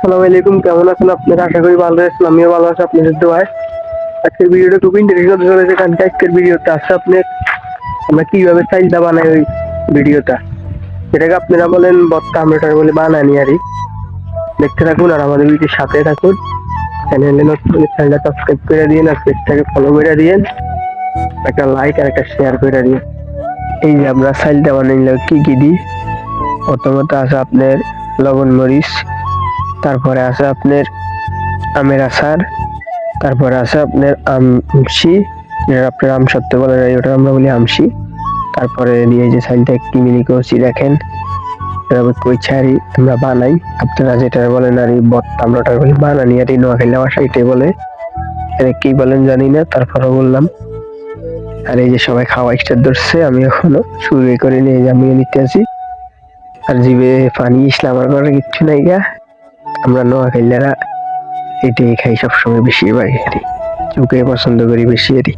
আসসালামু আলাইকুম, কেমন আছেন আপনারা? আশা করি ভালো আছেন। আমিও ভালো আছি আপনাদের দোয়ায়। আজকের ভিডিওটা খুব ইন্টারেস্টিং হতে চলেছে, কারণ আজকের ভিডিওটা আছে আপনার আমরা কিভাবে চাইলটা বানাই ওই ভিডিওটা, যেটাকে আপনারা বলেন বত্তা, আমরা এটা বলি বানানি আরই। দেখতে থাকুন আর আমাদের ভিডিওর সাথে থাকুন। চ্যানেলে নতুন হলে চ্যানেলটা সাবস্ক্রাইব করে দিন আর পেজটাকে ফলো করে দিন, একটা লাইক আর একটা শেয়ার করে দিন। এই যে আমরা চাইলটা বানাইলে কি কি দিই, প্রথমত আছে আপনার লবণ মরিচ, তারপরে আছে আপনার আমের আচার, তারপরে আছে আপনার আমসি, যেটা আপনার আমসত্ত্ব বলে যায়, ওটা আমরা বলি আমসি। তারপরে দিয়ে যে চাইলটা একটি মিনি করছি দেখেন, কইছারি আমরা বানাই, আপনারা যেটা বলেন আর বত্তা, আমরা ওটা বলি বানানি আর নোয়াখালী ভাষা এটাই বলে, কি বলেন জানি না, তারপরে বললাম। আর এই যে সবাই খাওয়া স্টার্ট ধরছে, আমি এখনো শুরুই করিনি, এই যে আমি নিতে আছি। আর জিভে পানি ইসলাম আমার ঘরে কিচ্ছু নাই গা। আমরা নোয়াখালীরা এটাই খাই সবসময়, বেশিরভাগ চুকে পছন্দ করি বেশি এরই।